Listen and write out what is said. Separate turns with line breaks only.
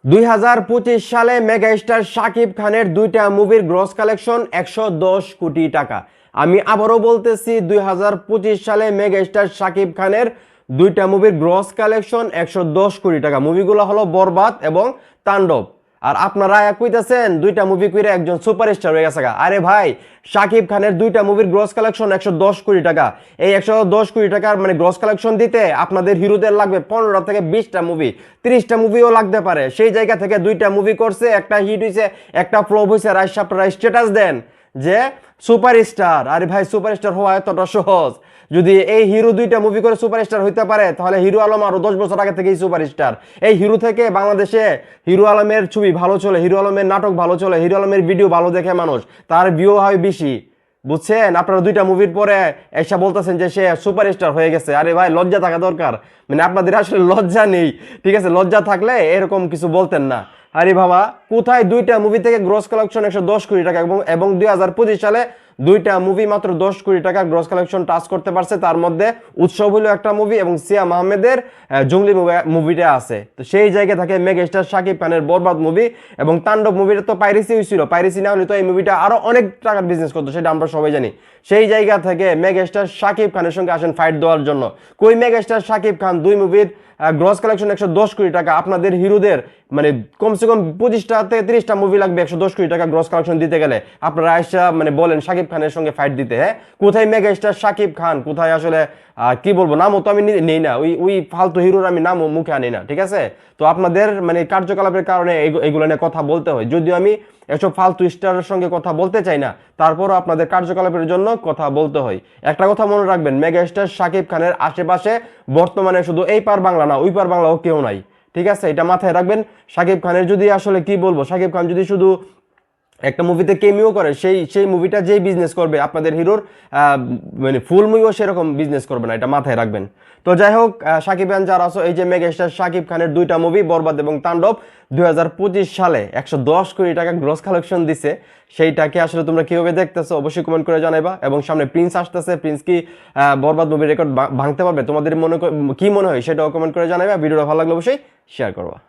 2025 সালে mega star Shakib খানের দুইটা মুভির গ্রস কালেকশন 110 কোটি টাকা। আমি আবারও বলতেছি 2025 সালে মেগা স্টার শাকিব খানের দুইটা মুভির গ্রস কালেকশন 110 কোটি টাকা। মুভিগুলো হলো বরবাদ এবং তাণ্ডব। আর আপনারা কইতেছেন দুইটা মুভি কইরা একজন সুপারস্টার হয়ে গেছে। আরে ভাই, শাকিব খানের দুইটা মুভির গ্রস কালেকশন 110 কোটি টাকা। এই 110 কোটি টাকার মানে গ্রস কালেকশন দিতে আপনাদের হিরোদের লাগবে 15 থেকে 20টা মুভি, 30টা মুভিও লাগতে পারে। সেই জায়গা থেকে দুইটা মুভি করছে, একটা হিট হয়েছে, একটা ফ্লপ হয়েছে। আপনারা স্ট্যাটাস দেন যে সুপারস্টার। আরে ভাই, সুপারস্টার হওয়া এতটা সহজ? যদি এই হিরো দুইটা মুভি করে সুপারস্টার হইতে পারে, তাহলে হিরো আলম আরো 10 বছর আগে থেকেই সুপারস্টার। এই হিরো থেকে বাংলাদেশে হিরো আলমের ছবি ভালো চলে, হিরো আলমের নাটক ভালো চলে, হিরো আলমের ভিডিও ভালো দেখে মানুষ, তার ভিউ হয় বেশি। বুঝছেন? আপনারা দুইটা মুভির পরে এসে বলতেছেন যে সে সুপারস্টার হয়ে গেছে। আরে ভাই, লজ্জা থাকা দরকার। মানে আপনাদের আসলে লজ্জা নেই, ঠিক আছে? লজ্জা থাকলে এরকম কিছু বলতেন না। আরে বাবা, কোথায় দুইটা মুভি থেকে গ্রস কালেকশন 110 কোটি টাকা, এবং 2025 সালে দুইটা মুভি মাত্র 10 কোটি টাকা গ্রস কালেকশন টাচ করতে পারছে। তার মধ্যে উৎসব হলো একটা মুভি এবং সিয়াম আহমেদের জঙ্গলি মুভিটা আছে। তো সেই জায়গা থেকে মেগা স্টার শাকিব খানের বরবাদ মুভি এবং তাণ্ডব মুভিটা তো পাইরেসি হয়েছিল। পাইরেসি না হলে তো এই মুভিটা আরো অনেক টাকার বিজনেস করতো, সেটা আমরা সবাই জানি। সেই জায়গা থেকে মেগা স্টার শাকিব খানের সঙ্গে আসেন ফাইট দেওয়ার জন্য। কই মেগা স্টার শাকিব খান? দুই মুভির গ্রস কালেকশন 110 কোটি টাকা। আপনাদের হিরোদের মানে কমসে কম 25টা থেকে 30টা মুভি লাগবে 110 কোটি টাকা গ্রস কালেকশন দিতে গেলে। আপনারা আয়সা মানে বলেন শাকিব খানের সঙ্গে ফাইট দিতে। হ্যাঁ, কোথায় মেগা স্টার শাকিব খান? কোথায় আসলে কি বলবো, নামও তো আমি নেই না, ওই ফালতু হিরোর আমি নামও মুখে আনি না, ঠিক আছে? তো আপনাদের মানে কার্যকলাপের কারণে এগুলো নিয়ে কথা বলতে হয়। যদিও আমি এসব ফালতু স্টারের সঙ্গে কথা বলতে চাই না, তারপরও আপনাদের কার্যকলাপের জন্য কথা বলতে হয়। একটা কথা মনে রাখবেন, মেগা স্টার শাকিব খানের আশেপাশে বর্তমানে শুধু এই পার বাংলা না, ওই পার বাংলাও কেউ নাই, ঠিক আছে? এটা মাথায় রাখবেন। শাকিব খানের যদি আসলে কি বলবো, শাকিব খান যদি শুধু একটা মুভিতে কেমিও করে, সেই মুভিটা যেই বিজনেস করবে, আপনাদের হিরোর মানে ফুল মুভিও সেরকম বিজনেস করবে না, এটা মাথায় রাখবেন। তো যাই হোক, শাকিব খান যারা আছো, এই যে মেগা স্টার শাকিব খানের দুইটা মুভি বরবাদ এবং তাণ্ডব 2025 সালে 110 কোটি টাকা গ্রস কালেকশন দিছে, সেইটাকে আসলে তোমরা কিভাবে দেখতেছো অবশ্যই কমেন্ট করে জানাইবা। এবং সামনে প্রিন্স আসতেছে, প্রিন্স কি বরবাদ মুভির রেকর্ড ভাঙতে পারবে? তোমাদের কি মনে হয় সেটাও কমেন্ট করে জানাইবা। ভিডিওটা ভালো লাগলে অবশ্যই শেয়ার করবা।